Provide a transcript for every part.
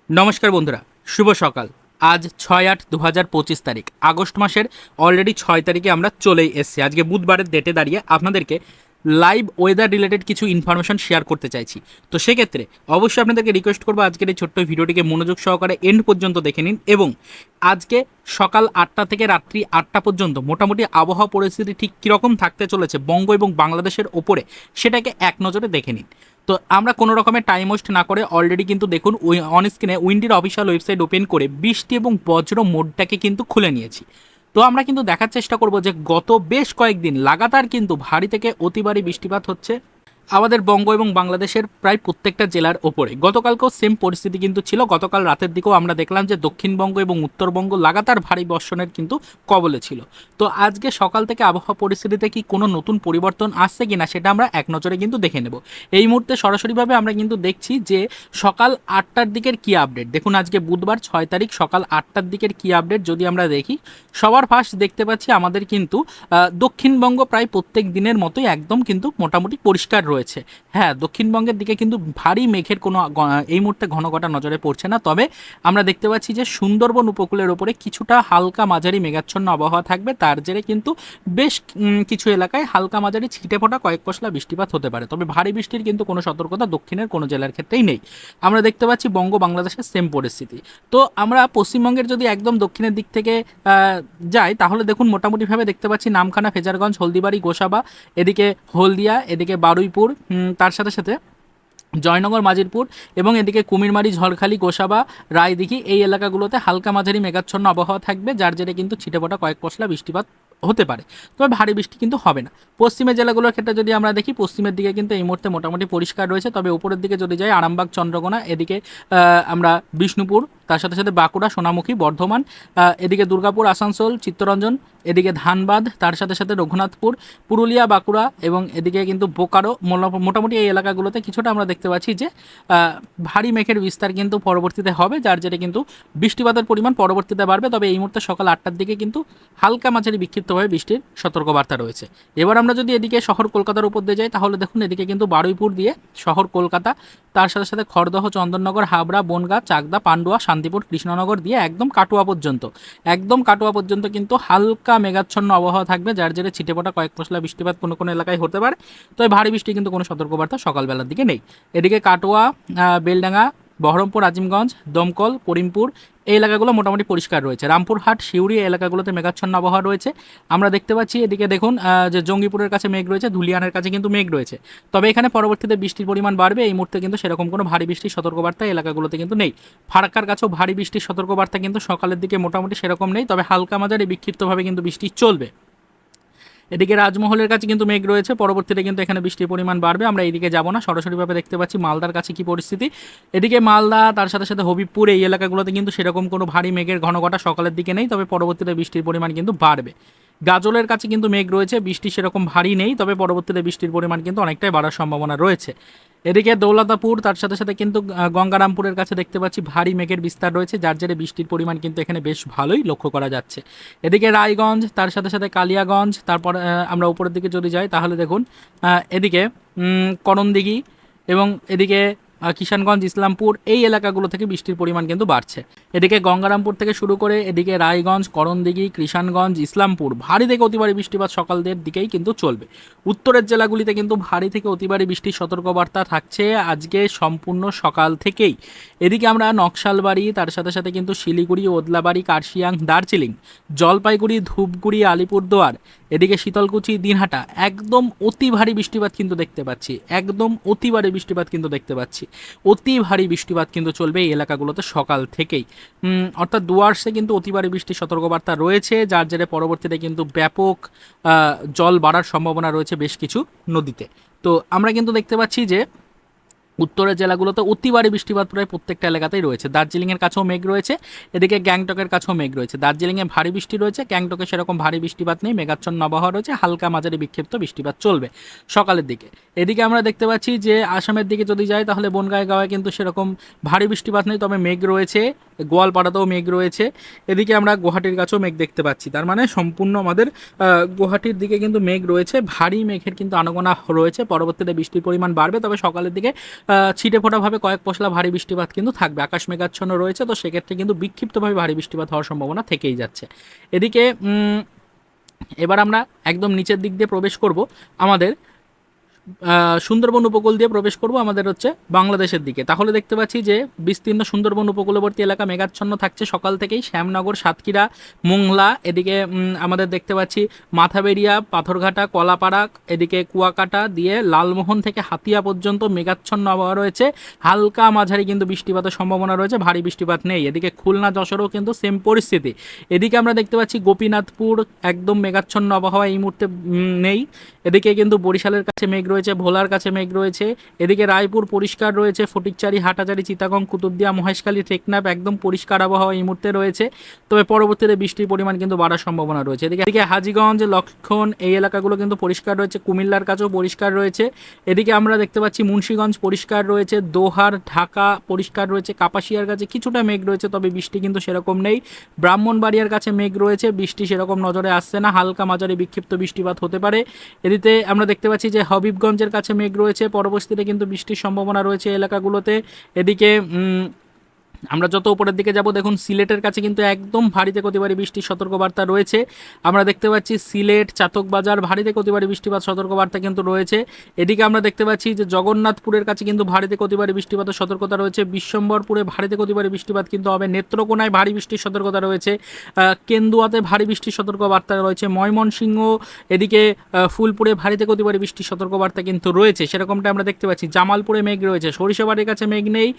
নমস্কার বন্ধুরা, শুভ সকাল। আজ 6/8/2025 তারিখ, আগস্ট মাসের অলরেডি 6 তারিখে আমরা চলেই এসেছি। আজকে বুধবারের ডেটে দাঁড়িয়ে আপনাদেরকে লাইভ ওয়েদার রিলেটেড কিছু ইনফরমেশন শেয়ার করতে চাইছি। তো সেক্ষেত্রে অবশ্যই আপনাদেরকে রিকোয়েস্ট করবো আজকের এই ছোট্ট ভিডিওটিকে মনোযোগ সহকারে এন্ড পর্যন্ত দেখে নিন এবং আজকে সকাল 8টা থেকে রাত্রি 8টা পর্যন্ত মোটামুটি আবহাওয়া পরিস্থিতি ঠিক কীরকম থাকতে চলেছে বঙ্গ এবং বাংলাদেশের ওপরে, সেটাকে এক নজরে দেখে নিন। তো আমরা কোনো রকমের টাইম ওয়েস্ট না করে অলরেডি কিন্তু দেখুন অন স্ক্রিনে উইন্ডির অফিসিয়াল ওয়েবসাইট ওপেন করে বৃষ্টি এবং বজ্র মোডটাকে কিন্তু খুলে নিয়েছি। তো আমরা কিন্তু দেখার চেষ্টা করব যে গত বেশ কয়েকদিন লাগাতার কিন্তু ভারী থেকে অতি ভারী বৃষ্টিপাত হচ্ছে আমাদের বঙ্গ এবং বাংলাদেশের প্রায় প্রত্যেকটা জেলার ওপরে। গতকালকেও সেম পরিস্থিতি কিন্তু ছিল। গতকাল রাতের দিকেও আমরা দেখলাম যে দক্ষিণবঙ্গ এবং উত্তরবঙ্গ লাগাতার ভারী বর্ষণের কিন্তু কবলে ছিল। তো আজকে সকাল থেকে আবহাওয়া পরিস্থিতিতে কি কোনো নতুন পরিবর্তন আসছে কিনা সেটা আমরা এক নজরে কিন্তু দেখে নেব। এই মুহূর্তে সরাসরিভাবে আমরা কিন্তু দেখছি যে সকাল 8টার দিকের কি আপডেট। দেখুন আজকে বুধবার 6 তারিখ, সকাল 8টার দিকের কি আপডেট যদি আমরা দেখি, সবার ফার্স্ট দেখতে পাচ্ছি আমাদের কিন্তু দক্ষিণবঙ্গ প্রায় প্রত্যেক দিনের মতোই একদম কিন্তু মোটামুটি পরিষ্কার রয়েছে। হ্যাঁ, দক্ষিণবঙ্গের দিকে কিন্তু ভারী মেঘের কোনো এই মুহূর্তে ঘন ঘটা নজরে পড়ছে না। তবে আমরা দেখতে পাচ্ছি যে সুন্দরবন উপকূলের ওপরে কিছুটা হালকা মাঝারি মেঘাচ্ছন্ন আবহাওয়া থাকবে। তার জেরে কিন্তু বেশ কিছু এলাকায় হালকা মাঝারি ছিটে ফোটা কয়েক পশলা বৃষ্টিপাত হতে পারে। তবে ভারী বৃষ্টির কিন্তু কোনো সতর্কতা দক্ষিণের কোনো জেলার ক্ষেত্রেই নেই। আমরা দেখতে পাচ্ছি বঙ্গ বাংলাদেশের সেম পরিস্থিতি। তো আমরা পশ্চিমবঙ্গের যদি একদম দক্ষিণের দিক থেকে যাই তাহলে দেখুন মোটামুটিভাবে দেখতে পাচ্ছি নামখানা, ফেজারগঞ্জ, হলদিবাড়ি, গোসাবা, এদিকে হলদিয়া, এদিকে বারুইপুর, তার সাথে সাথে জয়নগর, মাজিরপুর এবং এদিকে কুমিরমারি, ঝড়খালি, গোসাবা, রায়দিঘি এই এলাকাগুলোতে হালকা মাঝারি মেঘাচ্ছন্ন আবহাওয়া থাকবে, যার জেরে কিন্তু ছিটেফোঁটা কয়েক পশলা বৃষ্টিপাত হতে পারে। তবে ভারী বৃষ্টি কিন্তু হবে না। পশ্চিমের জেলাগুলোর ক্ষেত্রে যদি আমরা দেখি, পশ্চিমের দিকে কিন্তু এই মুহূর্তে মোটামুটি পরিষ্কার রয়েছে। তবে উপরের দিকে যদি যাই, আরামবাগ, চন্দ্রকোনা, এদিকে আমরা বিষ্ণুপুর, তার সাথে সাথে বাঁকুড়া, সোনামুখী, বর্ধমান, এদিকে দুর্গাপুর, আসানসোল, চিত্তরঞ্জন, এদিকে ধানবাদ, তার সাথে সাথে রঘুনাথপুর, পুরুলিয়া, বাঁকুড়া এবং এদিকে কিন্তু বোকারো, মোটামুটি এই এলাকাগুলোতে কিছুটা আমরা দেখতে পাচ্ছি যে ভারী মেঘের বিস্তার কিন্তু পরবর্তীতে হবে, যার জেরে কিন্তু বৃষ্টিপাতের পরিমাণ পরবর্তীতে বাড়বে। তবে এই মুহূর্তে সকাল 8টার দিকে কিন্তু হালকা মাঝারি বিক্ষিপ্তভাবে বৃষ্টির সতর্কবার্তা রয়েছে। এবার আমরা যদি এদিকে শহর কলকাতার উপর দিয়ে যাই তাহলে দেখুন এদিকে কিন্তু বারুইপুর দিয়ে শহর কলকাতা, তার সাথে সাথে খড়দহ, চন্দননগর, হাবড়া, বনগাঁ, চাকদা, পান্ডুয়া, শান্তিপুর, কৃষ্ণনগর দিয়ে একদম কাটোয়া পর্যন্ত কিন্তু হালকা মেঘাচ্ছন্ন আবহাওয়া থাকবে, যার জেরে ছিটেফোঁটা কয়েক পশলা বৃষ্টিপাত কোনো কোনো এলাকায় হতে পারে। তবে ভারী বৃষ্টি কিন্তু কোনো সতর্কবার্তা সকালবেলার দিকে নেই। এদিকে কাটোয়া, বেলডাঙ্গা, বহরমপুর, আজিমগঞ্জ, দমকল, করিমপুর এই এলাকাগুলো মোটামুটি পরিষ্কার রয়েছে। রামপুরহাট, সিউড়ি এই এলাকাগুলোতে মেঘাচ্ছন্ন আবহাওয়া রয়েছে। আমরা দেখতে পাচ্ছি এদিকে দেখুন যে জঙ্গিপুরের কাছে মেঘ রয়েছে, ধুলিয়ানের কাছে কিন্তু মেঘ রয়েছে। তবে এখানে পরবর্তীতে বৃষ্টির পরিমাণ বাড়বে। এই মুহূর্তে কিন্তু সেরকম কোনো ভারী বৃষ্টির সতর্কবার্তা এলাকাগুলোতে কিন্তু নেই। ফারাক্কার কাছেও ভারী বৃষ্টির সতর্কবার্তা কিন্তু সকালের দিকে মোটামুটি সেরকম নেই। তবে হালকা মাঝারি বিক্ষিপ্তভাবে কিন্তু বৃষ্টি চলবে। এদিকে রাজমহলের কাছে কিন্তু মেঘ রয়েছে, পরবর্তীতে কিন্তু এখানে বৃষ্টির পরিমাণ বাড়বে। আমরা এইদিকে যাব না, সরাসরিভাবে দেখতে পাচ্ছি মালদার কাছে কি পরিস্থিতি। এদিকে মালদা, তার সাথে সাথে হবিবপুর এই এলাকাগুলোতে কিন্তু সেরকম কোনো ভারী মেঘের ঘনঘটা সকালের দিকে নেই। তবে পরবর্তীতে বৃষ্টির পরিমাণ কিন্তু বাড়বে। গাজলের কাছে কিন্তু মেঘ রয়েছে, বৃষ্টি সেরকম ভারী নেই। তবে পরবর্তীতে বৃষ্টির পরিমাণ কিন্তু অনেকটাই বাড়ার সম্ভাবনা রয়েছে। এদিকে দৌলতাপুর, তার সাথে সাথে কিন্তু গঙ্গারামপুরের কাছে দেখতে পাচ্ছি ভারী মেঘের বিস্তার রয়েছে, যার জেরে বৃষ্টির পরিমাণ কিন্তু এখানে বেশ ভালোই লক্ষ্য করা যাচ্ছে। এদিকে রায়গঞ্জ, তার সাথে সাথে কালিয়াগঞ্জ, তারপর আমরা উপরের দিকে যদি যাই তাহলে দেখুন এদিকে করণদিঘি এবং এদিকে কিষানগঞ্জ, ইসলামপুর এই এলাকাগুলো থেকে বৃষ্টির পরিমাণ কিন্তু বাড়ছে। এদিকে গঙ্গারামপুর থেকে শুরু করে এদিকে রায়গঞ্জ, করণদিঘি, কৃষানগঞ্জ, ইসলামপুর ভারী থেকে অতি ভারী বৃষ্টিপাত সকালদের দিকেই কিন্তু চলবে। উত্তরের জেলাগুলিতে কিন্তু ভারী থেকে অতি ভারী বৃষ্টির সতর্কবার্তা থাকছে আজকে সম্পূর্ণ সকাল থেকেই। এদিকে আমরা নকশালবাড়ি, তার সাথে সাথে কিন্তু শিলিগুড়ি, ওদলাবাড়ি, কার্শিয়াং, দার্জিলিং, জলপাইগুড়ি, ধূপগুড়ি, আলিপুরদুয়ার, এদিকে শীতলকুচি, দিনহাটা একদম অতি ভারী বৃষ্টিপাত কিন্তু দেখতে পাচ্ছি। অতি ভারী বৃষ্টিপাত কিন্তু চলবে এই এলাকাগুলোতে সকাল থেকেই। অর্থাৎ ডুয়ার্সে কিন্তু অতি ভারী বৃষ্টির সতর্কবার্তা রয়েছে, যার জেরে পরবর্তীতে কিন্তু ব্যাপক জল বাড়ার সম্ভাবনা রয়েছে বেশ কিছু নদীতে। তো আমরা কিন্তু দেখতে পাচ্ছি যে উত্তরের জেলাগুলোতে অতি ভারী বৃষ্টিপাত প্রায় প্রত্যেকটা এলাকাতেই রয়েছে। দার্জিলিংয়ের কাছেও মেঘ রয়েছে, এদিকে গ্যাংটকের কাছেও মেঘ রয়েছে। দার্জিলিংয়ে ভারী বৃষ্টি রয়েছে, গ্যাংটকে সেরকম ভারী বৃষ্টিপাত নেই, মেঘাচ্ছন্ন আবহাওয়া রয়েছে, হালকা মাঝারি বিক্ষিপ্ত বৃষ্টিপাত চলবে সকালের দিকে। এদিকে আমরা দেখতে পাচ্ছি যে আসামের দিকে যদি যাই তাহলে বনগাঁয় গাঁয়ে কিন্তু সেরকম ভারী বৃষ্টিপাত নেই, তবে মেঘ রয়েছে। গোয়ালপাড়াতেও মেঘ রয়েছে, এদিকে আমরা গুয়াহাটির কাছেও মেঘ দেখতে পাচ্ছি। তার মানে সম্পূর্ণ আমাদের গুয়াহাটির দিকে কিন্তু মেঘ রয়েছে, ভারী মেঘের কিন্তু আনাগোনা রয়েছে। পরবর্তীতে বৃষ্টির পরিমাণ বাড়বে, তবে সকালের দিকে ছিটে ফোটাভাবে কয়েক পশলা ভারী বৃষ্টিপাত কিন্তু থাকবে। আকাশ মেঘাচ্ছন্ন রয়েছে, তো সেক্ষেত্রে কিন্তু বিক্ষিপ্তভাবে ভারী বৃষ্টিপাত হওয়ার সম্ভাবনা থেকেই যাচ্ছে। এদিকে এবার আমরা একদম নিচের দিক দিয়ে প্রবেশ করব, আমাদের সুন্দরবন উপকূল দিয়ে প্রবেশ করব আমাদের হচ্ছে বাংলাদেশের দিকে। তাহলে দেখতে পাচ্ছি যে বিস্তীর্ণ সুন্দরবন উপকূলবর্তী এলাকা মেঘাচ্ছন্ন থাকছে সকাল থেকেই। শ্যামনগর, সাতক্ষীরা, মোংলা, এদিকে আমাদের দেখতে পাচ্ছি মাথাবেড়িয়া, পাথরঘাটা, কলাপাড়া, এদিকে কুয়াকাটা দিয়ে লালমোহন থেকে হাতিয়া পর্যন্ত মেঘাচ্ছন্ন আবহাওয়া রয়েছে। হালকা মাঝারি কিন্তু বৃষ্টিপাতের সম্ভাবনা রয়েছে, ভারী বৃষ্টিপাত নেই। এদিকে খুলনা, যশোরও কিন্তু সেম পরিস্থিতি। এদিকে আমরা দেখতে পাচ্ছি গোপীনাথপুর একদম মেঘাচ্ছন্ন আবহাওয়া এই মুহূর্তে নেই। এদিকে কিন্তু বরিশালের কাছে মেঘ রয়েছে, ভোলার কাছে মেঘ রয়েছে। এদিকে রায়পুর পরিষ্কার রয়েছে, ফটিকচারি, হাটাচারি, চিটাগং, কুতুবদিয়া, মহেশখালী, টেকনাফ একদম পরিষ্কার আবহাওয়া এই মুহূর্তে রয়েছে। তবে পরবর্তীতে বৃষ্টির পরিমাণ কিন্তু বাড়ার সম্ভাবনা রয়েছে। এদিকে হাজীগঞ্জ, লক্ষণ এই এলাকাগুলো কিন্তু পরিষ্কার রয়েছে, কুমিল্লার কাছেও পরিষ্কার রয়েছে। এদিকে আমরা দেখতে পাচ্ছি মুন্সিগঞ্জ পরিষ্কার রয়েছে, দোহার, ঢাকা পরিষ্কার রয়েছে, কাপাসিয়ার কাছে কিছুটা মেঘ রয়েছে, তবে বৃষ্টি কিন্তু সেরকম নেই। ব্রাহ্মণবাড়িয়ার কাছে মেঘ রয়েছে, বৃষ্টি সেরকম নজরে আসছে না, হালকা মাঝারি বিক্ষিপ্ত বৃষ্টিপাত হতে পারে। এদিকে আমরা দেখতে পাচ্ছি যে হবিবগঞ্জের কাছে মেঘ রয়েছে, পরবর্তীতে কিন্তু বৃষ্টির সম্ভাবনা রয়েছে এলাকাগুলোতে। এদিকে আমরা যত উপরের দিকে যাব, দেখুন সিলেটের কাছে কিন্তু একদম ভারী থেকে অতি ভারী বৃষ্টির সতর্কবার্তা রয়েছে। আমরা দেখতে পাচ্ছি সিলেট, চাতকবাজার ভারী থেকে অতি ভারী বৃষ্টিপাত সতর্কবার্তা কিন্তু রয়েছে। এদিকে আমরা দেখতে পাচ্ছি যে জগন্নাথপুরের কাছে কিন্তু ভারী থেকে অতি ভারী বৃষ্টিপাতের সতর্কতা রয়েছে। বিশ্বম্বরপুরে ভারী থেকে অতি ভারী বৃষ্টিপাত কিন্তু হবে। নেত্রকোনায় ভারী বৃষ্টির সতর্কতা রয়েছে। কেন্দুয়াতে ভারী বৃষ্টির সতর্কবার্তা রয়েছে। ময়মনসিংহ, এদিকে ফুলপুরে ভারী থেকে অতি ভারী বৃষ্টির সতর্কবার্তা কিন্তু রয়েছে, সেরকমটা আমরা দেখতে পাচ্ছি। জামালপুরে মেঘ রয়েছে, সরিষাবাড়ির কাছে মেঘ নেই,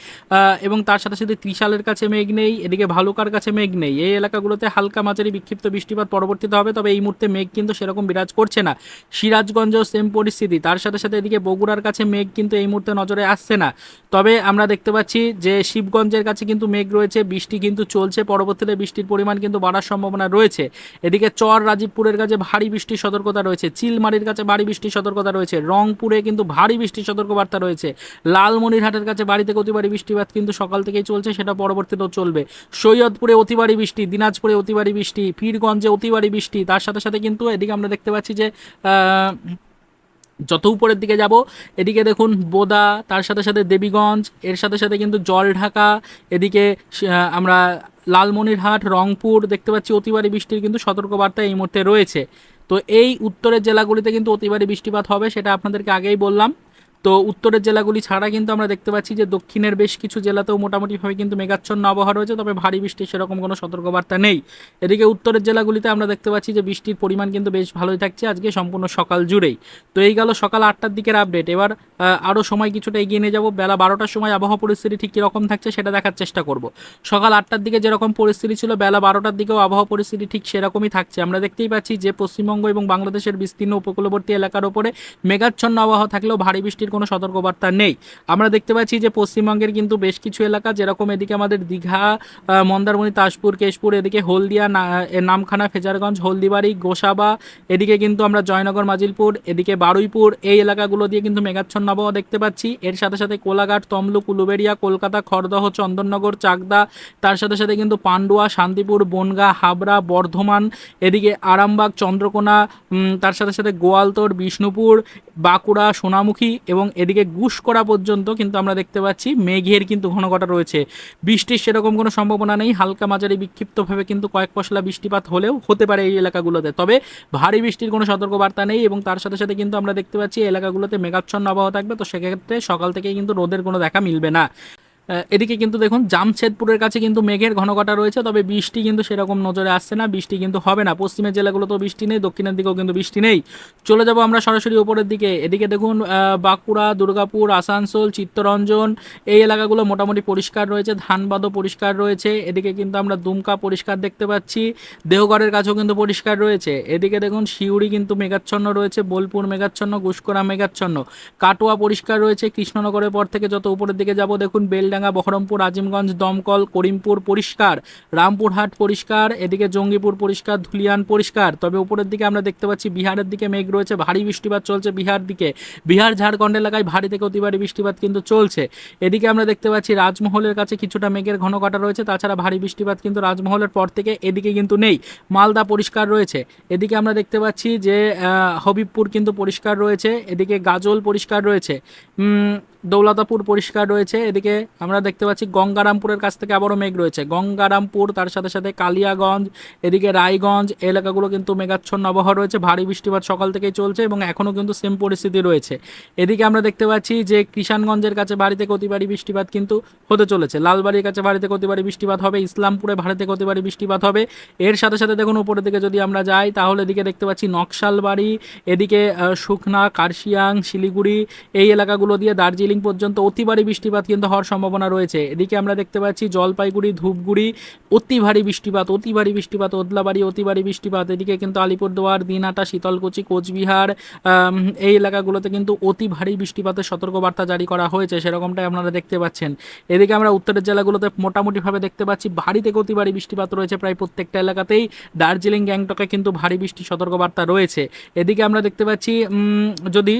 এবং তার সাথে সাথে ত্রিশালের কাছে মেঘ নেই, এদিকে ভালুকার কাছে মেঘ নেই। এই এলাকাগুলোতে হালকা মাঝারি বিক্ষিপ্ত বৃষ্টিপাত পরবর্তীতে হবে, তবে এই মুহূর্তে মেঘ কিন্তু সেরকম বিরাজ করছে না। সিরাজগঞ্জও সেম পরিস্থিতি, তার সাথে সাথে এদিকে বগুড়ার কাছে মেঘ কিন্তু এই মুহূর্তে নজরে আসছে না। তবে আমরা দেখতে পাচ্ছি যে শিবগঞ্জের কাছে কিন্তু মেঘ রয়েছে, বৃষ্টি কিন্তু চলছে, পরবর্তীতে বৃষ্টির পরিমাণ কিন্তু বাড়ার সম্ভাবনা রয়েছে। এদিকে চর রাজীবপুরের কাছে ভারী বৃষ্টির সতর্কতা রয়েছে, চিলমারির কাছে ভারী বৃষ্টির সতর্কতা রয়েছে, রংপুরে কিন্তু ভারী বৃষ্টির সতর্কবার্তা রয়েছে, লালমনিরহাটের কাছে ভারী থেকে অতি ভারী বৃষ্টিপাত কিন্তু সকাল থেকেই চলছে, সেটা পরবর্তীতেও চলবে। সৈয়দপুরে অতি ভারী বৃষ্টি, দিনাজপুরে অতি ভারী বৃষ্টি, পীরগঞ্জে অতি ভারী বৃষ্টি, তার সাথে সাথে কিন্তু এদিকে আমরা দেখতে পাচ্ছি যে যত উপরের দিকে যাব, এদিকে দেখুন বোদা, তার সাথে সাথে দেবীগঞ্জ, এর সাথে সাথে কিন্তু জলঢাকা, এদিকে আমরা লালমনিরহাট, রংপুর দেখতে পাচ্ছি অতি ভারী বৃষ্টির কিন্তু সতর্কবার্তা এই মুহূর্তে রয়েছে। তো এই উত্তরের জেলাগুলিতে কিন্তু অতি ভারী বৃষ্টিপাত হবে, সেটা আপনাদেরকে আগেই বললাম। তো উত্তরের জেলাগুলি ছাড়া কিন্তু আমরা দেখতে পাচ্ছি যে দক্ষিণের বেশ কিছু জেলাতেও মোটামুটিভাবে কিন্তু মেঘাচ্ছন্ন আবহাওয়া রয়েছে, তবে ভারী বৃষ্টির সেরকম কোনো সতর্কবার্তা নেই। এদিকে উত্তরের জেলাগুলিতে আমরা দেখতে পাচ্ছি যে বৃষ্টির পরিমাণ কিন্তু বেশ ভালোই থাকছে আজকে সম্পূর্ণ সকাল জুড়েই। তো এই গেল সকাল 8টার দিকের আপডেট। এবার আরও সময় কিছুটা এগিয়ে নিয়ে যাব, বেলা 12টার সময় আবহাওয়া পরিস্থিতি ঠিক কীরকম থাকছে সেটা দেখার চেষ্টা করব। সকাল 8টার দিকে যেরকম পরিস্থিতি ছিল, বেলা 12টার দিকেও আবহাওয়া পরিস্থিতি ঠিক সেরকমই থাকছে। আমরা দেখতেই পাচ্ছি যে পশ্চিমবঙ্গ এবং বাংলাদেশের বিস্তীর্ণ উপকূলবর্তী এলাকার ওপরে মেঘাচ্ছন্ন আবহাওয়া থাকলেও ভারী বৃষ্টির কোনো সতর্কবার্তা নেই। আমরা দেখতে পাচ্ছি যে পশ্চিমবঙ্গের কিন্তু বেশ কিছু এলাকা, যেরকম এদিকে আমাদের দীঘা, মন্দারমণি, তাজপুর, কেশপুর, এদিকে হলদিয়া, নামখানা, ফেজারগঞ্জ, হলদিবাড়ি, গোসাবা, এদিকে কিন্তু আমরা জয়নগর, মাজিলপুর, এদিকে বারুইপুর, এই এলাকাগুলো দিয়ে কিন্তু মেঘাচ্ছন্ন আবহাওয়া দেখতে পাচ্ছি। এর সাথে সাথে কোলাঘাট, তমলুক, উলুবেড়িয়া, কলকাতা, খড়দহ, চন্দননগর, চাকদা, তার সাথে সাথে কিন্তু পান্ডুয়া, শান্তিপুর, বনগা, হাবড়া, বর্ধমান, এদিকে আরামবাগ, চন্দ্রকোনা, তার সাথে সাথে গোয়ালতোড়, বিষ্ণুপুর, বাঁকুড়া, সোনামুখী এবং এদিকে ঘুষকরা পর্যন্ত কিন্তু আমরা দেখতে পাচ্ছি মেঘের কিন্তু ঘনঘটা রয়েছে। বৃষ্টির সেরকম কোনো সম্ভাবনা নেই, হালকা মাঝারি বিক্ষিপ্তভাবে কিন্তু কয়েক পশলা বৃষ্টিপাত হলেও হতে পারে এই এলাকাগুলোতে, তবে ভারী বৃষ্টির কোনো সতর্কবার্তা নেই। এবং তার সাথে সাথে কিন্তু আমরা দেখতে পাচ্ছি এলাকাগুলোতে মেঘাচ্ছন্ন আবহাওয়া থাকবে, তো সেক্ষেত্রে সকাল থেকেই কিন্তু রোদের কোনো দেখা মিলবে না। এদিকে কিন্তু দেখুন জামশেদপুরের কাছে কিন্তু মেঘের ঘনঘটা রয়েছে, তবে বৃষ্টি কিন্তু সেরকম নজরে আসছে না, বৃষ্টি কিন্তু হবে না। পশ্চিমের জেলাগুলোতেও বৃষ্টি নেই, দক্ষিণের দিকেও কিন্তু বৃষ্টি নেই। চলে যাব আমরা সরাসরি ওপরের দিকে। এদিকে দেখুন বাঁকুড়া, দুর্গাপুর, আসানসোল, চিত্তরঞ্জন এই এলাকাগুলো মোটামুটি পরিষ্কার রয়েছে, ধানবাদও পরিষ্কার রয়েছে। এদিকে কিন্তু আমরা দুমকা পরিষ্কার দেখতে পাচ্ছি, দেওঘরের কাছেও কিন্তু পরিষ্কার রয়েছে। এদিকে দেখুন সিউড়ি কিন্তু মেঘাচ্ছন্ন রয়েছে, বোলপুর মেঘাচ্ছন্ন, ঘুষকরা মেঘাচ্ছন্ন, কাটোয়া পরিষ্কার রয়েছে। কৃষ্ণনগরের পর থেকে যত উপরের দিকে যাব, দেখুন বেলডাঙ্গা বেলডাঙ্গা, বহরমপুর, আজিমগঞ্জ, দমকল, করিমপুর পরিষ্কার, রামপুরহাট পরিষ্কার, এদিকে জঙ্গিপুর পরিষ্কার, ধুলিয়ান পরিষ্কার। তবে উপরের দিকে আমরা দেখতে পাচ্ছি বিহারের দিকে মেঘ রয়েছে, ভারী বৃষ্টিপাত চলছে বিহার দিকে, বিহার ঝাড়খণ্ড এলাকায় ভারী থেকে অতি ভারী বৃষ্টিপাত কিন্তু চলছে। এদিকে আমরা দেখতে পাচ্ছি রাজমহলের কাছে কিছুটা মেঘের ঘন কাটা রয়েছে, তাছাড়া ভারী বৃষ্টিপাত কিন্তু রাজমহলের পর থেকে এদিকে কিন্তু নেই। মালদা পরিষ্কার রয়েছে। এদিকে আমরা দেখতে পাচ্ছি যে হবিবপুর কিন্তু পরিষ্কার রয়েছে, এদিকে গাজল পরিষ্কার রয়েছে, দৌলতাপুর পরিষ্কার রয়েছে। এদিকে আমরা দেখতে পাচ্ছি গঙ্গারামপুরের কাছ থেকে আবারও মেঘ রয়েছে, গঙ্গারামপুর, তার সাথে সাথে কালিয়াগঞ্জ, এদিকে রায়গঞ্জ এলাকাগুলো কিন্তু মেঘাচ্ছন্ন আবহাওয়া রয়েছে, ভারী বৃষ্টিপাত সকাল থেকেই চলছে এবং এখনও কিন্তু সেম পরিস্থিতি রয়েছে। এদিকে আমরা দেখতে পাচ্ছি যে কিষানগঞ্জের কাছে ভারী থেকে অতি ভারী বৃষ্টিপাত কিন্তু হতে চলেছে, লালবাড়ির কাছে ভারী থেকে অতি ভারী বৃষ্টিপাত হবে, ইসলামপুরে ভারী থেকে অতি ভারী বৃষ্টিপাত হবে। এর সাথে সাথে দেখুন উপরের দিকে যদি আমরা যাই তাহলে এদিকে দেখতে পাচ্ছি নকশালবাড়ি, এদিকে সুখনা, কার্শিয়াং, শিলিগুড়ি এই এলাকাগুলো দিয়ে দার্জিলিং পর্যন্ত অতি ভারী বৃষ্টিপাত কিন্তু হওয়ার সম্ভাবনা রয়েছে। এদিকে আমরা দেখতে পাচ্ছি জলপাইগুড়ি, ধূপগুড়ি অতি ভারী বৃষ্টিপাত, অতি ভারী বৃষ্টিপাত, ওদলাবাড়ি অতি ভারী বৃষ্টিপাত, এদিকে কিন্তু আলিপুরদুয়ার, দিনহাটা, শীতলকুচি, কোচবিহার এই এলাকাগুলোতে কিন্তু অতি ভারী বৃষ্টিপাতের সতর্কবার্তা জারি করা হয়েছে, সেরকমটাই আপনারা দেখতে পাচ্ছেন। এদিকে আমরা উত্তরের জেলাগুলোতে মোটামুটিভাবে দেখতে পাচ্ছি ভারী থেকে অতি ভারী বৃষ্টিপাত রয়েছে প্রায় প্রত্যেকটা এলাকাতেই, দার্জিলিং, গ্যাংটকে কিন্তু ভারী বৃষ্টি সতর্কবার্তা রয়েছে। এদিকে আমরা দেখতে পাচ্ছি যদি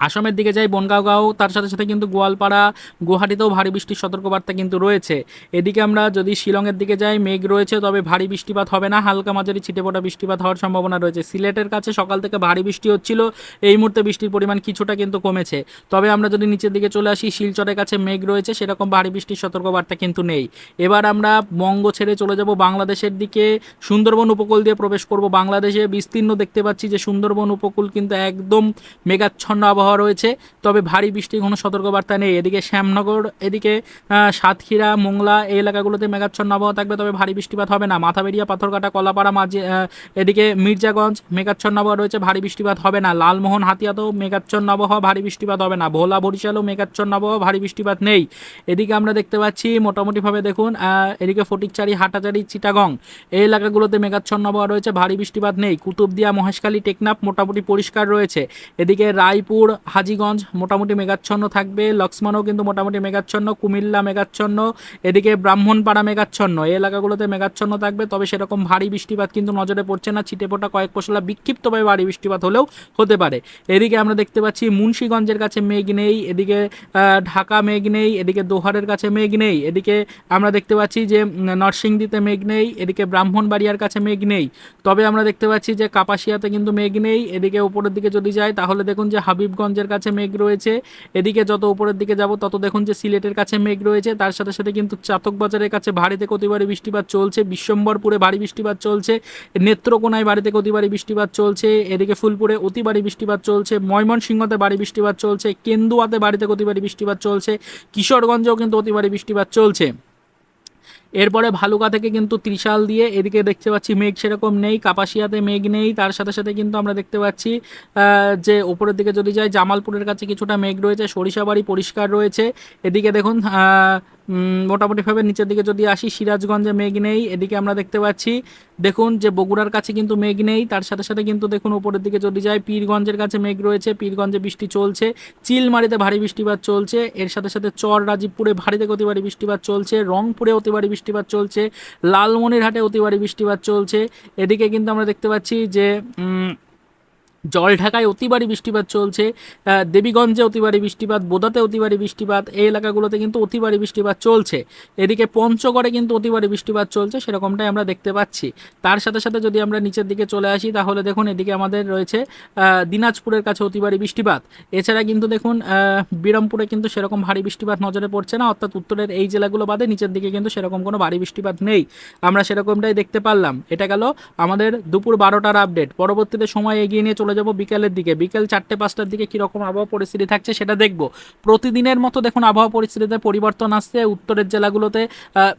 আসামের দিকে যাই বনগাঁও, তার সাথে সাথে কিন্তু গোয়ালপাড়া, গুয়াহাটিতেও ভারী বৃষ্টির সতর্কবার্তা কিন্তু রয়েছে। এদিকে আমরা যদি শিলংয়ের দিকে যাই মেঘ রয়েছে, তবে ভারী বৃষ্টিপাত হবে না, হালকা মাঝারি ছিটেফোঁটা বৃষ্টিপাত হওয়ার সম্ভাবনা রয়েছে। সিলেটের কাছে সকাল থেকে ভারী বৃষ্টি হচ্ছিল, এই মুহূর্তে বৃষ্টির পরিমাণ কিছুটা কিন্তু কমেছে। তবে আমরা যদি নিচের দিকে চলে আসি, শিলচরের কাছে মেঘ রয়েছে, সেরকম ভারী বৃষ্টির সতর্কবার্তা কিন্তু নেই। এবার আমরা বঙ্গ ছেড়ে চলে যাব বাংলাদেশের দিকে, সুন্দরবন উপকূল দিয়ে প্রবেশ করব বাংলাদেশে। বিস্তীর্ণ দেখতে পাচ্ছি যে সুন্দরবন উপকূল কিন্তু একদম মেঘাচ্ছন্ন আবহাওয়া রয়েছে, তবে ভারী বৃষ্টির কোনো সতর্কবার্তা নেই। এদিকে শ্যামনগর, এদিকে সাতক্ষীরা, মোংলা এই এলাকাগুলোতে মেঘাচ্ছন্ন আবহাওয়া থাকবে, তবে ভারী বৃষ্টিপাত হবে না। মাথাবেড়িয়া, পাথরঘাটা, কলাপাড়া, মাঝে এদিকে মির্জাগঞ্জ মেঘাচ্ছন্ন আবহাওয়া রয়েছে, ভারী বৃষ্টিপাত হবে না। লালমোহন, হাতিয়াতেও মেঘাচ্ছন্ন আবহাওয়া, ভারী বৃষ্টিপাত হবে না। ভোলা, বরিশালেও মেঘাচ্ছন্ন আবহাওয়া, ভারী বৃষ্টিপাত নেই। এদিকে আমরা দেখতে পাচ্ছি মোটামুটিভাবে দেখুন এদিকে ফটিকচারি, হাটাচারি, চিটাগং এই এলাকাগুলোতে মেঘাচ্ছন্ন আবহাওয়া রয়েছে, ভারী বৃষ্টিপাত নেই। কুতুবদিয়া, মহেশখালী, টেকনাফ মোটামুটি পরিষ্কার রয়েছে। এদিকে রায়পুর, হাজীগঞ্জ মোটামুটি মেঘাচ্ছন্ন থাকবে, লক্ষ্মণও কিন্তু মোটামুটি মেঘাচ্ছন্ন, কুমিল্লা মেঘাচ্ছন্ন, এদিকে ব্রাহ্মণপাড়া মেঘাচ্ছন্ন, এই এলাকাগুলোতে মেঘাচ্ছন্ন থাকবে, তবে সেরকম ভারী বৃষ্টিপাত কিন্তু নজরে পড়ছে না। ছিটেফোঁটা কয়েক পশলা বিক্ষিপ্তভাবে ভারী বৃষ্টিপাত হলেও হতে পারে। এদিকে আমরা দেখতে পাচ্ছি মুন্সিগঞ্জের কাছে মেঘ নেই, এদিকে ঢাকা মেঘ নেই, এদিকে দোহারের কাছে মেঘ নেই, এদিকে আমরা দেখতে পাচ্ছি যে নরসিংদীতে মেঘ নেই, এদিকে ব্রাহ্মণবাড়িয়ার কাছে মেঘ নেই, তবে আমরা দেখতে পাচ্ছি যে কাপাসিয়াতে কিন্তু মেঘ নেই। এদিকে উপরের দিকে যদি যাই তাহলে দেখুন যে হাবিবগঞ্জের কাছে মেঘ রয়েছে। এদিকে যত উপরের দিকে যাব তত দেখুন যে সিলেটের কাছে মেঘ রয়েছে, তার সাথে সাথে কিন্তু চাতকবাজারের কাছে ভারী থেকে অতি ভারী বৃষ্টিপাত চলছে, বিশ্বম্বরপুরে ভারী বৃষ্টিপাত চলছে, নেত্রকোনায় ভারী থেকে অতি ভারী বৃষ্টিপাত চলছে, এদিকে ফুলপুরে অতি ভারী বৃষ্টিপাত চলছে, ময়মনসিংহতে ভারী বৃষ্টিপাত চলছে, কেন্দুয়াতে ভারী থেকে অতি ভারী বৃষ্টিপাত চলছে, কিশোরগঞ্জেও কিন্তু অতি ভারী বৃষ্টিপাত চলছে। এরপরে ভালুকা থেকে কিন্তু ত্রিশাল দিয়ে এদিকে দেখতে পাচ্ছি মেঘ সেরকম নেই, কাপাসিয়াতে মেঘ নেই, তার সাথে সাথে কিন্তু আমরা দেখতে পাচ্ছি যে উপরের দিকে যদি যাই জামালপুরের কাছে কিছুটা মেঘ রয়েছে, সরিষাবাড়ি পরিষ্কার রয়েছে। এদিকে দেখুন মোটামুটিভাবে নিচের দিকে যদি আসি সিরাজগঞ্জে মেঘ নেই, এদিকে আমরা দেখতে পাচ্ছি দেখুন যে বগুড়ার কাছে কিন্তু মেঘ নেই, তার সাথে সাথে কিন্তু দেখুন উপরের দিকে যদি যাই পীরগঞ্জের কাছে মেঘ রয়েছে, পীরগঞ্জে বৃষ্টি চলছে, চিলমারিতে ভারী বৃষ্টিপাত চলছে, এর সাথে সাথে চর রাজীবপুরে ভারী থেকে অতি ভারী বৃষ্টিপাত চলছে, রংপুরে অতি ভারী বৃষ্টিপাত চলছে, লালমনিরহাটে অতি ভারী বৃষ্টিপাত চলছে। এদিকে কিন্তু আমরা দেখতে পাচ্ছি যে জলঢাকায় অতি ভারী বৃষ্টিপাত চলছে, দেবীগঞ্জে অতি ভারী বৃষ্টিপাত, বোদাতে অতি ভারী বৃষ্টিপাত, এই এলাকাগুলোতে কিন্তু অতি ভারী বৃষ্টিপাত চলছে। এদিকে পঞ্চগড়ে কিন্তু অতি ভারী বৃষ্টিপাত চলছে, সেরকমটাই আমরা দেখতে পাচ্ছি। তার সাথে সাথে যদি আমরা নিচের দিকে চলে আসি তাহলে দেখুন এদিকে আমাদের রয়েছে দিনাজপুরের কাছে অতি ভারী বৃষ্টিপাত। এছাড়া কিন্তু দেখুন বিরামপুরে কিন্তু সেরকম ভারী বৃষ্টিপাত নজরে পড়ছে না, অর্থাৎ উত্তরের এই জেলাগুলো বাদে নিচের দিকে কিন্তু সেরকম কোনো ভারী বৃষ্টিপাত নেই, আমরা সেরকমটাই দেখতে পারলাম। এটা গেল আমাদের দুপুর 12টার আপডেট। পরবর্তীতে সময় এগিয়ে নিয়ে চলে যাব বিকেলের দিকে, বিকেল 4টে-5টার দিকে কীরকম আবহাওয়া পরিস্থিতি থাকছে সেটা দেখব। প্রতিদিনের মতো দেখুন আবহাওয়া পরিস্থিতিতে পরিবর্তন আসছে, উত্তরের জেলাগুলোতে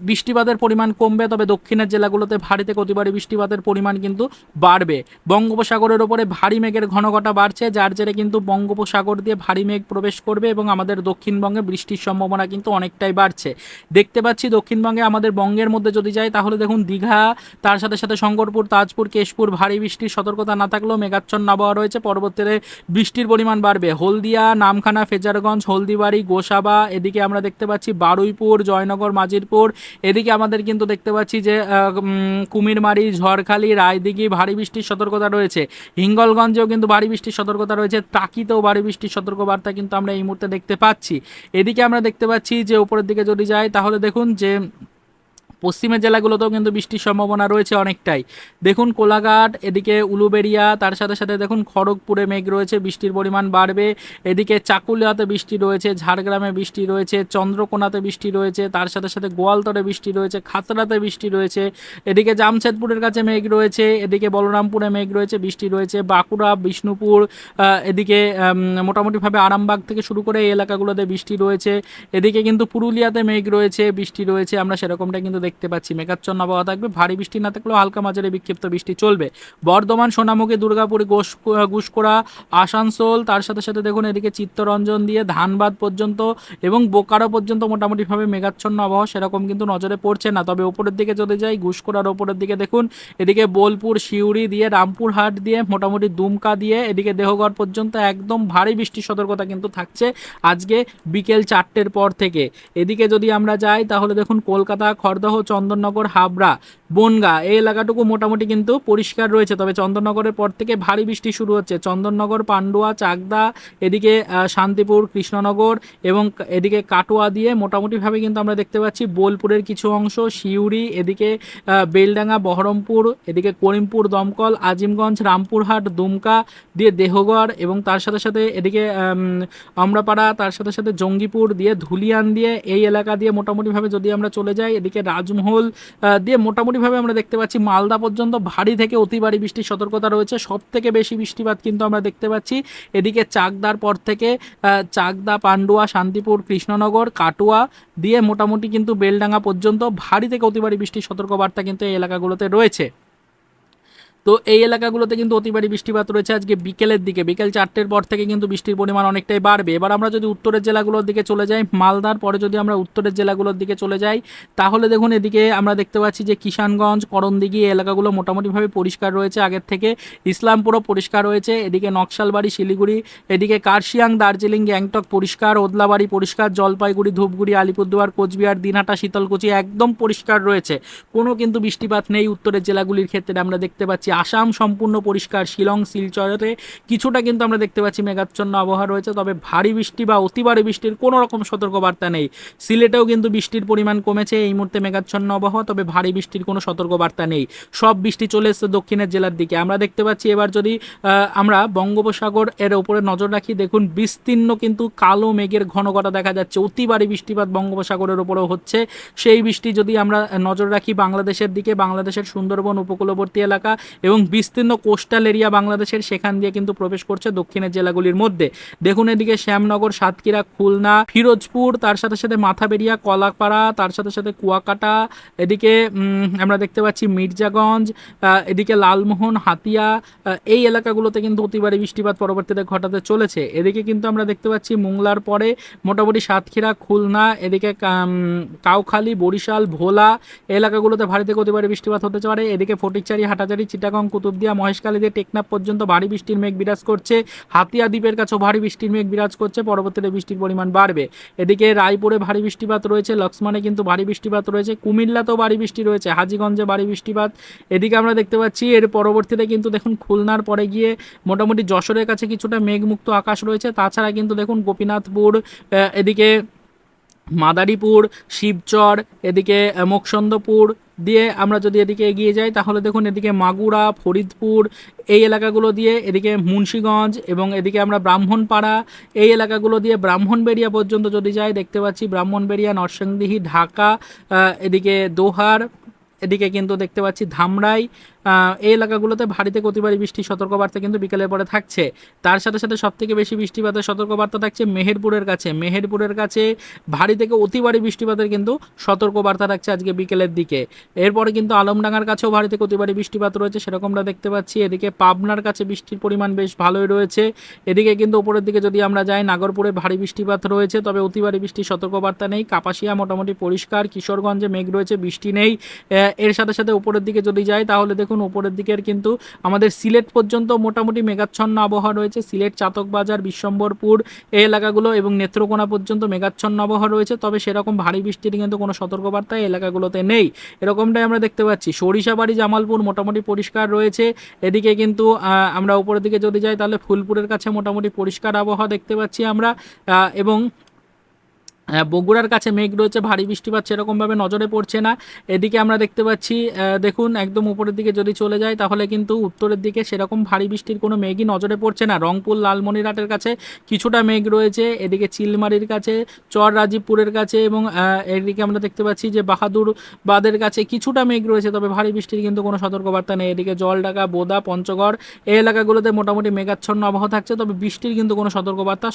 বৃষ্টিপাতের পরিমাণ কমবে, তবে দক্ষিণের জেলাগুলোতে ভারী থেকে অতি ভারী বৃষ্টিপাতের পরিমাণ কিন্তু বাড়বে। বঙ্গোপসাগরের ওপরে ভারী মেঘের ঘনঘটা বাড়ছে, যার জেরে কিন্তু বঙ্গোপসাগর দিয়ে ভারী মেঘ প্রবেশ করবে এবং আমাদের দক্ষিণবঙ্গে বৃষ্টির সম্ভাবনা কিন্তু অনেকটাই বাড়ছে। দেখতে পাচ্ছি দক্ষিণবঙ্গে আমাদের বঙ্গের মধ্যে যদি যাই তাহলে দেখুন দীঘা, তার সাথে সাথে শঙ্করপুর, তাজপুর, কেশপুর ভারী বৃষ্টির সতর্কতা না থাকলেও মেঘাচ্ছন্ন আবহাওয়া আবহাওয়া রয়েছে। পরবর্তীতে বৃষ্টির পরিমাণ বাড়বে হলদিয়া, নামখানা, ফেজারগঞ্জ, হলদিবাড়ি, গোসাবা, এদিকে আমরা দেখতে পাচ্ছি বারুইপুর, জয়নগর, মাজিরপুর, এদিকে আমাদের কিন্তু দেখতে পাচ্ছি যে কুমিরমারি, ঝড়খালি, রায়দিঘি ভারী বৃষ্টির সতর্কতা রয়েছে। হিঙ্গলগঞ্জেও কিন্তু ভারী বৃষ্টির সতর্কতা রয়েছে। টাকিতেও ভারী বৃষ্টির সতর্কবার্তা কিন্তু আমরা এই মুহূর্তে দেখতে পাচ্ছি। এদিকে আমরা দেখতে পাচ্ছি যে উপরের দিকে যদি যাই তাহলে দেখুন যে পশ্চিমের জেলাগুলোতেও কিন্তু বৃষ্টির সম্ভাবনা রয়েছে অনেকটাই। দেখুন কোলাঘাট, এদিকে উলুবেড়িয়া, তার সাথে সাথে দেখুন খড়গপুরে মেঘ রয়েছে, বৃষ্টির পরিমাণ বাড়বে। এদিকে চাকুলিয়াতে বৃষ্টি রয়েছে, ঝাড়গ্রামে বৃষ্টি রয়েছে, চন্দ্রকোনাতে বৃষ্টি রয়েছে, তার সাথে সাথে গোয়ালতরে বৃষ্টি রয়েছে, খাতড়াতে বৃষ্টি রয়েছে, এদিকে জামশেদপুরের কাছে মেঘ রয়েছে, এদিকে বলরামপুরে মেঘ রয়েছে, বৃষ্টি রয়েছে, বাঁকুড়া, বিষ্ণুপুর, এদিকে মোটামুটিভাবে আরামবাগ থেকে শুরু করে এই এলাকাগুলোতে বৃষ্টি রয়েছে। এদিকে কিন্তু পুরুলিয়াতে মেঘ রয়েছে, বৃষ্টি রয়েছে, আমরা সেরকমটা কিন্তু দেখতে পাচ্ছি। মেঘাচ্ছন্ন আবহাওয়া থাকবে, ভারী বৃষ্টি না থাকলেও হালকা মাঝারি বিক্ষিপ্ত বৃষ্টি চলবে। বর্ধমান, সোনামুখী, দুর্গাপুর, গুসকরা, আসানসোল, তার সাথে সাথে দেখুন এদিকে চিত্তরঞ্জন দিয়ে ধানবাদ পর্যন্ত এবং বোকারো পর্যন্ত মোটামুটিভাবে মেঘাচ্ছন্ন আবহাওয়া সেরকম কিন্তু নজরে পড়ছে না। তবে ওপরের দিকে যদি যাই, গুসকরার ওপরের দিকে দেখুন এদিকে বোলপুর, সিউড়ি দিয়ে, রামপুরহাট দিয়ে, মোটামুটি দুমকা দিয়ে, এদিকে দেহগড় পর্যন্ত একদম ভারী বৃষ্টির সতর্কতা কিন্তু থাকছে আজকে বিকেল 4টের পর থেকে। এদিকে যদি আমরা যাই তাহলে দেখুন কলকাতা, খড়দহ, চন্দননগর, হাবড়া, বনগাঁ এই এলাকাটুকু মোটামুটি কিন্তু পরিষ্কার রয়েছে। তবে চন্দননগরের পর থেকে ভারী বৃষ্টি শুরু হচ্ছে। চন্দননগর, পান্ডুয়া, চাকদা, এদিকে শান্তিপুর, কৃষ্ণনগর এবং এদিকে কাটোয়া দিয়ে মোটামুটিভাবে কিন্তু আমরা দেখতে পাচ্ছি বোলপুরের কিছু অংশ, সিউড়ি, এদিকে বেলডাঙ্গা, বহরমপুর, এদিকে করিমপুর, দমকল, আজিমগঞ্জ, রামপুরহাট, দুমকা দিয়ে দেহগড় এবং তার সাথে সাথে এদিকে আমরাপাড়া, তার সাথে সাথে জঙ্গিপুর দিয়ে, ধুলিয়ান দিয়ে এই এলাকা দিয়ে মোটামুটিভাবে যদি আমরা চলে যাই, এদিকে রাজমহল দিয়ে মোটামুটিভাবে আমরা দেখতে পাচ্ছি মালদা পর্যন্ত ভারী থেকে অতি ভারী বৃষ্টির সতর্কতা রয়েছে। সব থেকে বেশি বৃষ্টিপাত কিন্তু আমরা দেখতে পাচ্ছি এদিকে চাকদার পর থেকে, চাকদা, পান্ডুয়া, শান্তিপুর, কৃষ্ণনগর, কাটোয়া দিয়ে মোটামুটি কিন্তু বেলডাঙ্গা পর্যন্ত ভারী থেকে অতি ভারী বৃষ্টির সতর্কবার্তা কিন্তু এই এলাকাগুলোতে রয়েছে। তো এই এলাকাগুলোতে কিন্তু অতি ভারী বৃষ্টিপাত রয়েছে আজকে বিকেলের দিকে। বিকেল 4টের পর থেকে কিন্তু বৃষ্টির পরিমাণ অনেকটাই বাড়বে। এবার আমরা যদি উত্তরের জেলাগুলোর দিকে চলে যাই, মালদার পরে যদি আমরা উত্তরের জেলাগুলোর দিকে চলে যাই তাহলে দেখুন এদিকে আমরা দেখতে পাচ্ছি যে কিষানগঞ্জ, করণদিঘি এই এলাকাগুলো মোটামুটিভাবে পরিষ্কার রয়েছে আগের থেকে। ইসলামপুরও পরিষ্কার রয়েছে, এদিকে নকশালবাড়ি, শিলিগুড়ি, এদিকে কার্শিয়াং, দার্জিলিং, গ্যাংটক পরিষ্কার, ওদলাবাড়ি পরিষ্কার, জলপাইগুড়ি, ধূপগুড়ি, আলিপুরদুয়ার, কোচবিহার, দিনহাটা, শীতলকুচি একদম পরিষ্কার রয়েছে। কোনো কিন্তু বৃষ্টিপাত নেই উত্তরের জেলাগুলির ক্ষেত্রে আমরা দেখতে পাচ্ছি। আসাম সম্পূর্ণ পরিষ্কার, শিলং, শিলচরে কিছুটা কিন্তু আমরা দেখতে পাচ্ছি মেঘাচ্ছন্ন আবহাওয়া রয়েছে। তবে ভারী বৃষ্টি বা অতি ভারী বৃষ্টির কোনো রকম সতর্কবার্তা নেই। সিলেটেও কিন্তু বৃষ্টির পরিমাণ কমেছে, এই মুহূর্তে মেঘাচ্ছন্ন আবহাওয়া, তবে ভারী বৃষ্টির কোনো সতর্কবার্তা নেই। সব বৃষ্টি চলে এসেছে দক্ষিণের জেলার দিকে। আমরা দেখতে পাচ্ছি এবার যদি আমরা বঙ্গোপসাগর এর উপরে নজর রাখি, দেখুন বিস্তীর্ণ কিন্তু কালো মেঘের ঘনঘটা দেখা যাচ্ছে। অতি ভারী বৃষ্টিপাত বঙ্গোপসাগরের উপরেও হচ্ছে। সেই বৃষ্টি যদি আমরা নজর রাখি বাংলাদেশের দিকে, বাংলাদেশের সুন্দরবন উপকূলবর্তী এলাকা এবং বিস্তীর্ণ কোস্টাল এরিয়া বাংলাদেশের, সেখান দিয়ে কিন্তু প্রবেশ করছে দক্ষিণের জেলাগুলির মধ্যে। দেখুন এদিকে শ্যামনগর, সাতক্ষীরা, খুলনা, ফিরোজপুর, তার সাথে সাথে মাথাবেড়িয়া, কলাপাড়া, তার সাথে সাথে কুয়াকাটা, এদিকে আমরা দেখতে পাচ্ছি মির্জাগঞ্জ, এদিকে লালমোহন, হাতিয়া এই এলাকাগুলোতে কিন্তু অতি ভারী বৃষ্টিপাত পরবর্তীতে ঘটাতে চলেছে। এদিকে কিন্তু আমরা দেখতে পাচ্ছি মোংলার পরে মোটামুটি সাতক্ষীরা, খুলনা, এদিকে কাউখালী, বরিশাল, ভোলা এলাকাগুলোতে ভারী থেকে অতি ভারী বৃষ্টিপাত হতে পারে। এদিকে ফটিকচারি, হাটাজারি, চিটাগং, কুতুবদিয়া, মহেশখালী দিয়ে টেকনাফ পর্যন্ত ভারী বৃষ্টির মেঘ বিরাজ করছে। হাতিয়া দ্বীপের কাছেও ভারী বৃষ্টির মেঘ বিরাজ করছে, পরবর্তীতে বৃষ্টির পরিমাণ বাড়বে। এদিকে রায়পুরে ভারী বৃষ্টিপাত রয়েছে, লক্ষ্মণে কিন্তু ভারী বৃষ্টিপাত রয়েছে, কুমিল্লাতেও ভারী বৃষ্টি রয়েছে, হাজীগঞ্জে ভারী বৃষ্টিপাত। এদিকে আমরা দেখতে পাচ্ছি এর পরবর্তীতে কিন্তু দেখুন খুলনার পরে গিয়ে মোটামুটি যশোরের কাছে কিছুটা মেঘমুক্ত আকাশ রয়েছে। তাছাড়া কিন্তু দেখুন গোপীনাথপুর, এদিকে মাদারীপুর, শিবচর, এদিকে মুকসন্দপুর দিয়ে আমরা যদি এদিকে এগিয়ে যাই তাহলে দেখুন এদিকে মাগুরা, ফরিদপুর এই এলাকাগুলো দিয়ে, এদিকে মুন্সীগঞ্জ এবং এদিকে আমরা ব্রাহ্মণপাড়া এই এলাকাগুলো দিয়ে ব্রাহ্মণবেড়িয়া পর্যন্ত যদি যাই দেখতে পাচ্ছি ব্রাহ্মণবেড়িয়া, নরসিংদী, ঢাকা, এদিকে দোহার, এদিকে কিন্তু দেখতে পাচ্ছি ধামরাই এই এলাকাগুলোতে ভারী থেকে অতি ভারী বৃষ্টির সতর্কবার্তা কিন্তু বিকেলের পরে থাকছে। তার সাথে সাথে সবথেকে বেশি বৃষ্টিপাতের সতর্কবার্তা থাকছে মেহেরপুরের কাছে। মেহেরপুরের কাছে ভারী থেকে অতি ভারী বৃষ্টিপাতের কিন্তু সতর্কবার্তা থাকছে আজকে বিকেলের দিকে। এরপরে কিন্তু আলমডাঙ্গার কাছেও ভারী থেকে অতি ভারী বৃষ্টিপাত রয়েছে, সেরকমটা দেখতে পাচ্ছি। এদিকে পাবনার কাছে বৃষ্টির পরিমাণ বেশ ভালোই রয়েছে। এদিকে কিন্তু উপরের দিকে যদি আমরা যাই নাগরপুরে ভারী বৃষ্টিপাত রয়েছে, তবে অতি ভারী বৃষ্টির সতর্কবার্তা নেই। কাপাসিয়া মোটামুটি পরিষ্কার, কিশোরগঞ্জে মেঘ রয়েছে, বৃষ্টি নেই। এর সাথে সাথে উপরের দিকে যদি যাই তাহলে দেখুন দেখুন উপরের দিকের কিন্তু আমাদের সিলেট পর্যন্ত মোটামুটি মেঘাচ্ছন্ন আবহাওয়া রয়েছে। সিলেট, চাতকবাজার, বিশ্বম্বরপুর এই এলাকাগুলো এবং নেত্রকোনা পর্যন্ত মেঘাচ্ছন্ন আবহাওয়া রয়েছে, তবে সেরকম ভারী বৃষ্টির কিন্তু কোনো সতর্কবার্তা এই এলাকাগুলোতে নেই। এরকমটাই আমরা দেখতে পাচ্ছি। সরিষাবাড়ি, জামালপুর মোটামুটি পরিষ্কার রয়েছে। এদিকে কিন্তু আমরা উপরের দিকে যদি যাই তাহলে ফুলপুরের কাছে মোটামুটি পরিষ্কার আবহাওয়া দেখতে পাচ্ছি আমরা। এবং বগুড়ার কাছে মেঘ রয়েছে, ভারী বৃষ্টিপাত সেরকমভাবে নজরে পড়ছে না। এদিকে আমরা দেখতে পাচ্ছি দেখুন একদম উপরের দিকে যদি চলে যায় তাহলে কিন্তু উত্তরের দিকে সেরকম ভারী বৃষ্টির কোনো মেঘই নজরে পড়ছে না। রংপুর, লালমনিরহাটের কাছে কিছুটা মেঘ রয়েছে, এদিকে চিলমারির কাছে, চর রাজীবপুরের কাছে এবং এদিকে আমরা দেখতে পাচ্ছি যে বাহাদুরবাদের কাছে কিছুটা মেঘ রয়েছে, তবে ভারী বৃষ্টির কিন্তু কোনো সতর্কবার্তা নেই। এদিকে জলঢাকা, বোদা, পঞ্চগড় এই এলাকাগুলোতে মোটামুটি মেঘাচ্ছন্ন আবহাওয়া থাকছে, তবে বৃষ্টির কিন্তু কোনো সতর্কবার্তা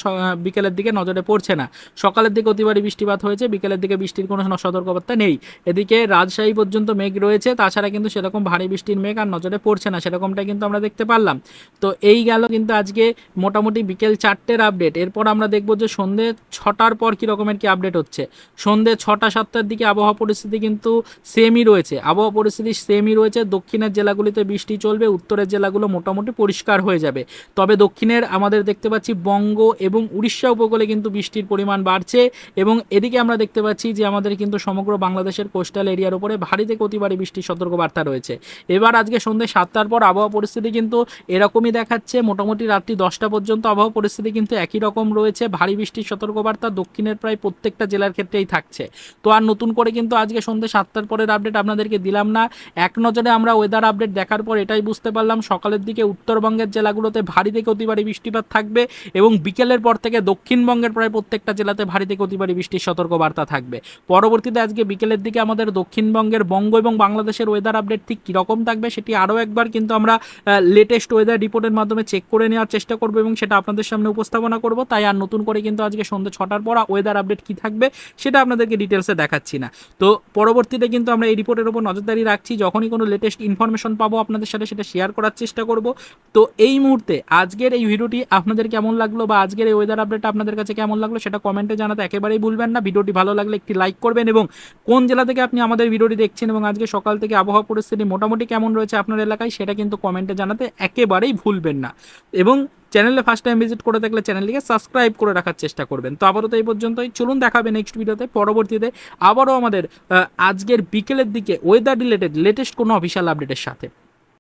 বিকেলের দিকে নজরে পড়ছে না। সকালের দিকে অতিবারী বৃষ্টিপাত হয়েছে, বিকেলের দিকে বৃষ্টির কোনো সতর্কবার্তা নেই। এদিকে রাজশাহী পর্যন্ত মেঘ রয়েছে, তাছাড়া কিন্তু সেরকম ভারী বৃষ্টির মেঘ আর নজরে পড়ছে না, সেরকমটা কিন্তু আমরা দেখতে পারলাম। তো এই গেল কিন্তু আজকে মোটামুটি বিকেল 4টের আপডেট। এরপর আমরা দেখব যে সন্ধ্যে 6টার পর কী রকমের কি আপডেট হচ্ছে। সন্ধ্যে 6টা 7টার দিকে আবহাওয়া পরিস্থিতি কিন্তু সেমই রয়েছে, আবহাওয়া পরিস্থিতি সেমই রয়েছে। দক্ষিণের জেলাগুলিতে বৃষ্টি চলবে, উত্তরের জেলাগুলো মোটামুটি পরিষ্কার হয়ে যাবে। তবে দক্ষিণের আমাদের দেখতে পাচ্ছি বঙ্গ এবং উড়িষ্যা উপকূলে কিন্তু বৃষ্টির পরিমাণ বাড়ছে এবং এদিকে আমরা দেখতে পাচ্ছি যে আমাদের কিন্তু সমগ্র বাংলাদেশের কোস্টাল এরিয়ার উপরে ভারী থেকে অতি ভারী বৃষ্টির সতর্কবার্তা রয়েছে। এবার আজকে সন্ধ্যে 7টার পর আবহাওয়া পরিস্থিতি কিন্তু এরকমই দেখাচ্ছে, মোটামুটি রাত্রি 10টা পর্যন্ত আবহাওয়া পরিস্থিতি কিন্তু একই রকম রয়েছে। ভারী বৃষ্টির সতর্কবার্তা দক্ষিণের প্রায় প্রত্যেকটা জেলার ক্ষেত্রেই থাকছে। তো আর নতুন করে কিন্তু আজকে সন্ধ্যে 7টার পরের আপডেট আপনাদেরকে দিলাম না। এক নজরে আমরা ওয়েদার আপডেট দেখার পর এটাই বুঝতে পারলাম সকালের দিকে উত্তরবঙ্গের জেলাগুলোতে ভারী থেকে অতি ভারী বৃষ্টিপাত থাকবে এবং বিকেলের পর থেকে দক্ষিণবঙ্গের প্রায় প্রত্যেকটা জেলাতে ভারী থেকে অতি ভারী বৃষ্টির সতর্কবার্তা থাকবে। পরবর্তীতে আজকে বিকেলের দিকে আমাদের দক্ষিণবঙ্গের, বঙ্গ এবং বাংলাদেশের ওয়েদার আপডেট ঠিক কীরকম থাকবে সেটি আরও একবার কিন্তু আমরা লেটেস্ট ওয়েদার রিপোর্টের মাধ্যমে চেক করে নেওয়ার চেষ্টা করব এবং সেটা আপনাদের সামনে উপস্থাপনা করব। তাই আর নতুন করে কিন্তু আজকে সন্ধ্যে 6টার পর ওয়েদার আপডেট কী থাকবে সেটা আপনাদেরকে ডিটেলসে দেখাচ্ছি না। তো পরবর্তীতে কিন্তু আমরা এই রিপোর্টের উপর নজরদারি রাখছি, যখনই কোনো লেটেস্ট ইনফরমেশন পাবো আপনাদের সাথে সেটা শেয়ার করার চেষ্টা করব। তো এই মুহূর্তে আজকের এই ভিডিওটি আপনাদের কেমন লাগলো বা আজকের এই ওয়েদার আপডেট আপনাদের কাছে কেমন লাগলো সেটা কমেন্টে জানাতে একেবারেই ভুলবেন না। ভিডিওটি ভালো লাগলে একটি লাইক করবেন এবং কোন জেলা থেকে আপনি আমাদের ভিডিওটি দেখছেন এবং আজকে সকাল থেকে আবহাওয়া পরিস্থিতি মোটামুটি কেমন রয়েছে আপনার এলাকায় সেটা কিন্তু কমেন্টে জানাতে একেবারেই ভুলবেন না। এবং চ্যানেলে ফার্স্ট টাইম ভিজিট করে থাকলে চ্যানেলটিকে সাবস্ক্রাইব করে রাখার চেষ্টা করবেন। তো আপাতত এই পর্যন্তই, চলুন দেখাবে নেক্সট ভিডিওতে। পরবর্তীতে আবারও আমাদের আজকের বিকেলের দিকে ওয়েদার রিলেটেড লেটেস্ট কোনো অফিসিয়াল আপডেটের সাথে।